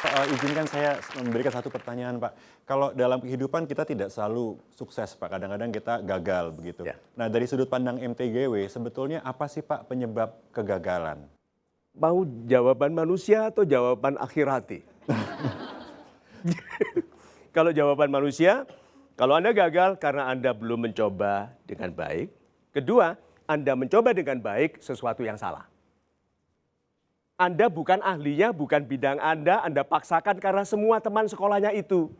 Izinkan saya memberikan satu pertanyaan, Pak. Kalau dalam kehidupan kita tidak selalu sukses, Pak. Kadang-kadang kita gagal begitu. Ya. Nah, dari sudut pandang MTGW, sebetulnya apa sih, Pak, penyebab kegagalan? Mau jawaban manusia atau jawaban akhirati? Kalau jawaban manusia, kalau Anda gagal karena Anda belum mencoba dengan baik. Kedua, Anda mencoba dengan baik sesuatu yang salah. Anda bukan ahlinya, bukan bidang Anda paksakan karena semua teman sekolahnya itu.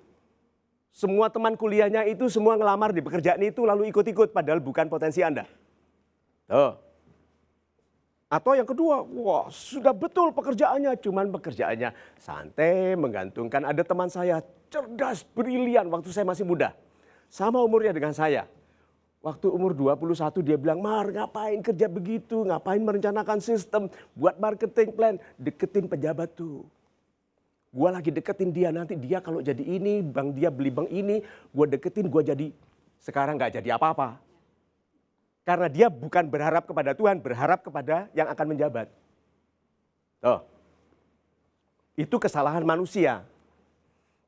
Semua teman kuliahnya itu, semua ngelamar di pekerjaan itu lalu ikut-ikut padahal bukan potensi Anda. Tuh. Atau yang kedua, wah sudah betul pekerjaannya, cuman pekerjaannya santai, menggantungkan. Ada teman saya cerdas, brilian waktu saya masih muda. Sama umurnya dengan saya. Waktu umur 21 dia bilang, Mar ngapain kerja begitu, ngapain merencanakan sistem, buat marketing plan, deketin pejabat tuh. Gua lagi deketin dia, nanti dia kalau jadi ini, bang dia beli bang ini, gua deketin, gua jadi, sekarang nggak jadi apa-apa. Karena dia bukan berharap kepada Tuhan, berharap kepada yang akan menjabat. Oh, itu kesalahan manusia.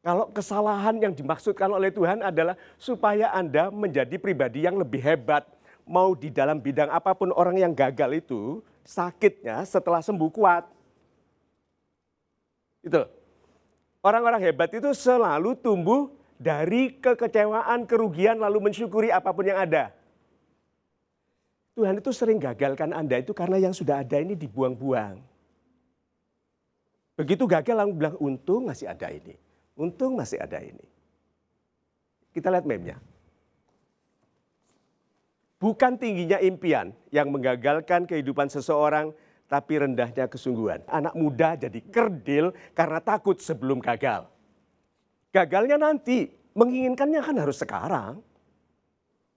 Kalau kesalahan yang dimaksudkan oleh Tuhan adalah supaya Anda menjadi pribadi yang lebih hebat. Mau di dalam bidang apapun, orang yang gagal itu sakitnya setelah sembuh kuat. Itu. Orang-orang hebat itu selalu tumbuh dari kekecewaan, kerugian, lalu mensyukuri apapun yang ada. Tuhan itu sering gagalkan Anda itu karena yang sudah ada ini dibuang-buang. Begitu gagal lalu bilang, untung masih ada ini. Untung masih ada ini. Kita lihat meme-nya. Bukan tingginya impian yang menggagalkan kehidupan seseorang, tapi rendahnya kesungguhan. Anak muda jadi kerdil karena takut sebelum gagal. Gagalnya nanti, menginginkannya kan harus sekarang.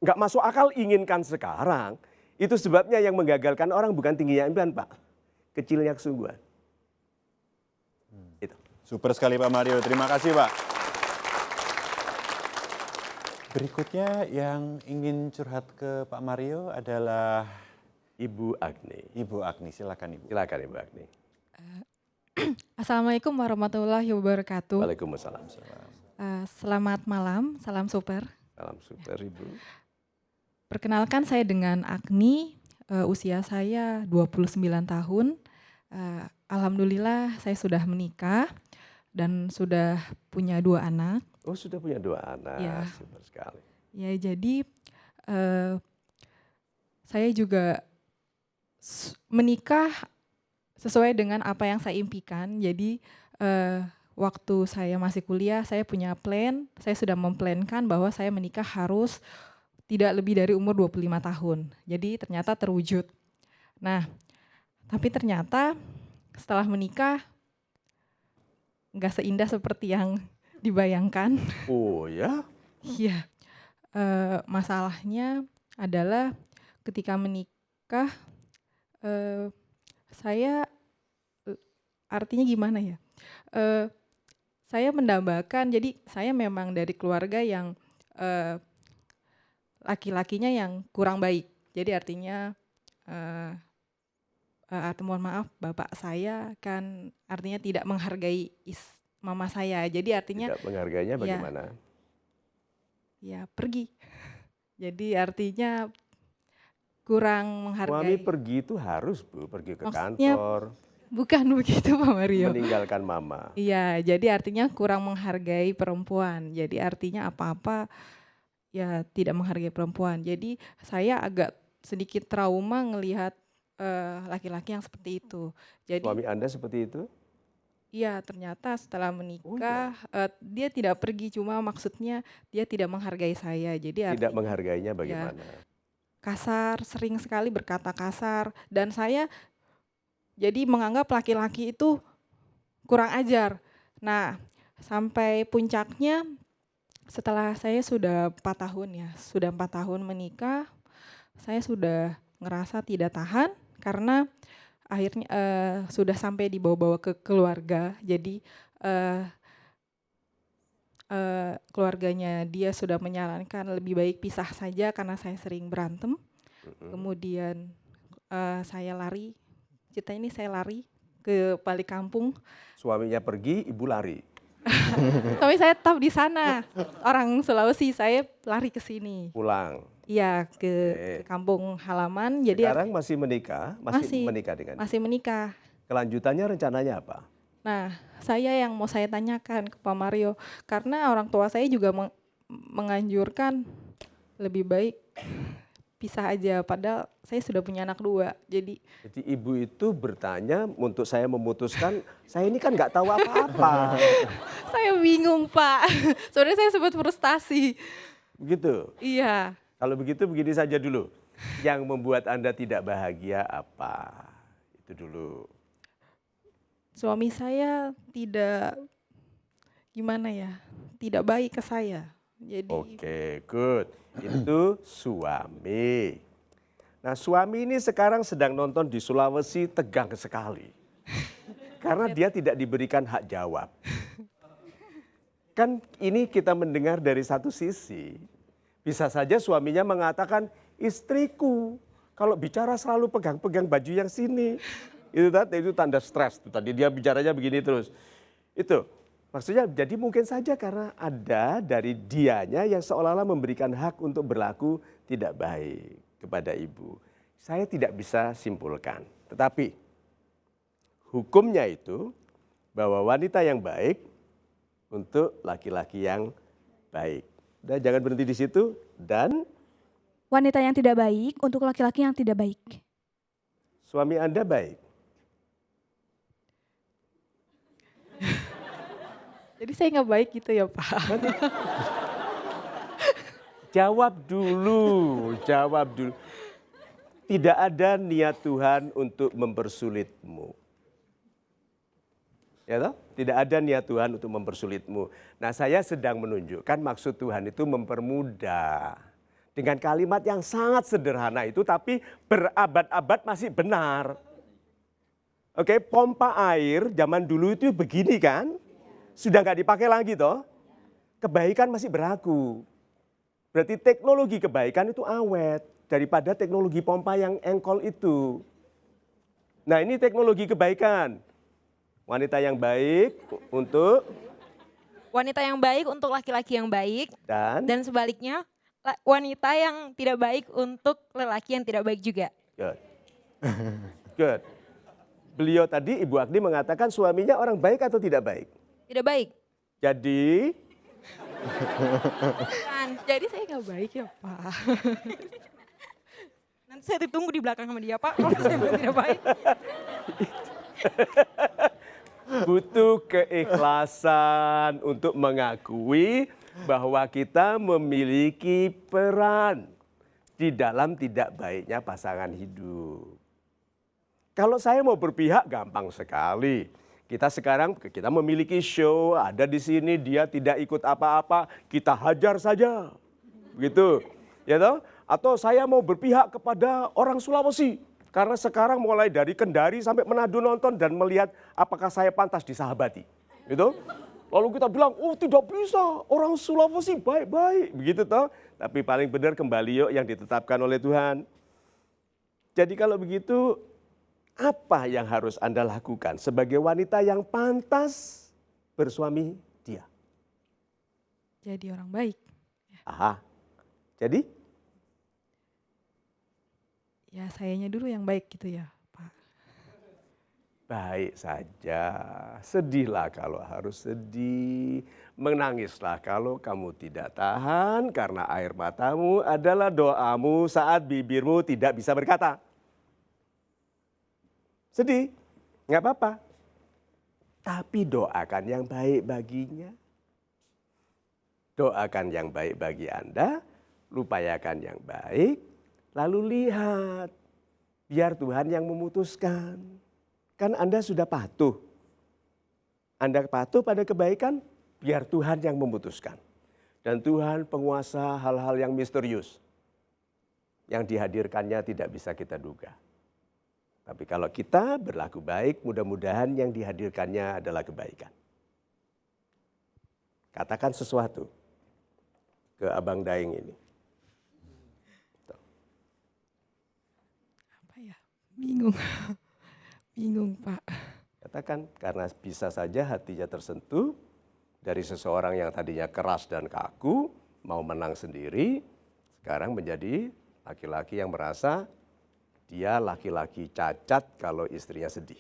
Nggak masuk akal inginkan sekarang. Itu sebabnya yang menggagalkan orang bukan tingginya impian, Pak. Kecilnya kesungguhan. Itu. Super sekali, Pak Mario. Terima kasih, Pak. Berikutnya yang ingin curhat ke Pak Mario adalah Ibu Agni. Ibu Agni. Silakan, Ibu. Silakan Ibu Agni. Assalamualaikum warahmatullahi wabarakatuh. Waalaikumsalam. Selamat malam, salam super. Salam super Ibu. Perkenalkan saya dengan Agni, usia saya 29 tahun. Alhamdulillah saya sudah menikah dan sudah punya 2 anak. Oh sudah punya 2 anak, Ya. super sekali. Ya jadi saya juga menikah sesuai dengan apa yang saya impikan. Jadi waktu saya masih kuliah saya punya plan, saya sudah memplankan bahwa saya menikah harus tidak lebih dari umur 25 tahun. Jadi ternyata terwujud. Nah, tapi ternyata setelah menikah nggak seindah seperti yang dibayangkan. Oh ya? Iya, masalahnya adalah ketika menikah, saya artinya gimana ya? Saya mendambakan, jadi saya memang dari keluarga yang laki-lakinya yang kurang baik. Jadi artinya, mohon maaf, bapak saya kan artinya tidak menghargai mama saya. Jadi artinya Tidak menghargainya bagaimana? ya pergi. Jadi artinya kurang Suami menghargai. pergi itu harus Bu, pergi ke Maksudnya kantor, bukan begitu Pak Mario. meninggalkan mama. Iya, jadi artinya kurang menghargai perempuan. Jadi artinya apa-apa ya tidak menghargai perempuan. Jadi saya agak sedikit trauma ngelihat laki-laki yang seperti itu. Jadi Suami Anda seperti itu? iya, ternyata setelah menikah dia tidak pergi, cuma maksudnya dia tidak menghargai saya. Jadi Tidak artinya menghargainya ya bagaimana? kasar, sering sekali berkata kasar, dan saya jadi menganggap laki-laki itu kurang ajar. Nah, sampai puncaknya setelah saya sudah 4 tahun ya, sudah 4 tahun menikah, saya sudah ngerasa tidak tahan karena akhirnya sudah sampai dibawa-bawa ke keluarga. Jadi keluarganya dia sudah menyarankan lebih baik pisah saja karena saya sering berantem. Kemudian saya lari, cerita ini saya lari ke balik kampung. Suaminya pergi, ibu lari. Suami saya tetap di sana. Orang Sulawesi, saya lari ke sini. Pulang. Iya, ke kampung halaman. Jadi Sekarang masih menikah? Masih menikah dengan masih menikah. Kelanjutannya rencananya apa? Nah, yang mau saya tanyakan ke Pak Mario, karena orang tua saya juga menganjurkan lebih baik pisah aja, padahal saya sudah punya anak 2. Jadi ibu itu bertanya untuk saya memutuskan, saya ini kan nggak tahu apa-apa. saya bingung, Pak. Sebenarnya saya sempat frustasi. Begitu? Iya. Kalau begitu begini saja dulu. Yang membuat Anda tidak bahagia apa? Itu dulu. Suami saya tidak, gimana ya, tidak baik ke saya. Jadi Oke, good. Itu suami. Nah, suami ini sekarang sedang nonton di Sulawesi, tegang sekali. Karena dia tidak diberikan hak jawab. Kan ini kita mendengar dari satu sisi. Bisa saja suaminya mengatakan, istriku kalau bicara selalu pegang-pegang baju yang sini. Itu tanda stres. Tadi dia bicaranya begini terus. Itu maksudnya jadi mungkin saja karena ada dari dianya yang seolah-olah memberikan hak untuk berlaku tidak baik kepada ibu. Saya tidak bisa simpulkan. Tetapi hukumnya itu bahwa wanita yang baik untuk laki-laki yang baik. Dan jangan berhenti di situ. Dan wanita yang tidak baik untuk laki-laki yang tidak baik. suami Anda baik. jadi saya nggak baik gitu ya, Pak. Jawab dulu. Tidak ada niat Tuhan untuk mempersulitmu. Ya toh? Tidak ada niat Tuhan untuk mempersulitmu. Nah, saya sedang menunjukkan maksud Tuhan itu mempermudah. Dengan kalimat yang sangat sederhana itu tapi berabad-abad masih benar. Oke, pompa air zaman dulu itu begini kan? Sudah nggak dipakai lagi toh? Kebaikan masih berlaku. Berarti teknologi kebaikan itu awet daripada teknologi pompa yang engkol itu. Nah, ini teknologi kebaikan. Wanita yang baik untuk Wanita yang baik untuk laki-laki yang baik dan sebaliknya wanita yang tidak baik untuk lelaki yang tidak baik juga. good. Good. Beliau tadi Ibu Agni mengatakan suaminya orang baik atau tidak baik? Tidak baik. Jadi Jadi saya nggak baik ya, Pak. Nanti saya ditunggu di belakang sama dia, Pak. Kalau saya bilang tidak baik. butuh keikhlasan untuk mengakui bahwa kita memiliki peran di dalam tidak baiknya pasangan hidup. Kalau saya mau berpihak gampang sekali. Kita memiliki show, ada di sini, dia tidak ikut apa-apa, kita hajar saja. Begitu. Ya toh? Atau saya mau berpihak kepada orang Sulawesi. Karena sekarang mulai dari Kendari sampai Manado nonton dan melihat apakah saya pantas disahabati. Gitu. Lalu kita bilang, oh tidak bisa, orang Sulawesi baik-baik. Begitu toh. Tapi paling benar kembali yuk yang ditetapkan oleh Tuhan. Jadi kalau begitu, apa yang harus Anda lakukan sebagai wanita yang pantas bersuami dia? Jadi orang baik. Aha. Jadi? Ya sayanya dulu yang baik gitu ya, Pak. Baik saja. Sedihlah kalau harus sedih. Menangislah kalau kamu tidak tahan karena air matamu adalah doamu saat bibirmu tidak bisa berkata. Sedih, nggak apa-apa. Tapi doakan yang baik baginya. Doakan yang baik bagi Anda, lupakan yang baik, lalu lihat. Biar Tuhan yang memutuskan. Kan Anda sudah patuh. Anda patuh pada kebaikan, biar Tuhan yang memutuskan. Dan Tuhan penguasa hal-hal yang misterius. Yang dihadirkannya tidak bisa kita duga. Tapi kalau kita berlaku baik, mudah-mudahan yang dihadirkannya adalah kebaikan. Katakan sesuatu ke Abang Daeng ini. Apa ya? Bingung. Bingung, Pak. Katakan, karena bisa saja hatinya tersentuh dari seseorang yang tadinya keras dan kaku, mau menang sendiri, sekarang menjadi laki-laki yang merasa dia laki-laki cacat kalau istrinya sedih.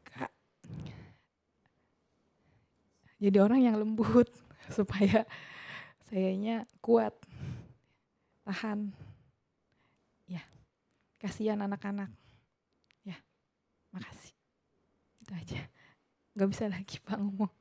Kak, jadi orang yang lembut supaya sayanya kuat, tahan. Ya, kasihan anak-anak. Ya, makasih. Itu aja. Gak bisa lagi Pak ngomong.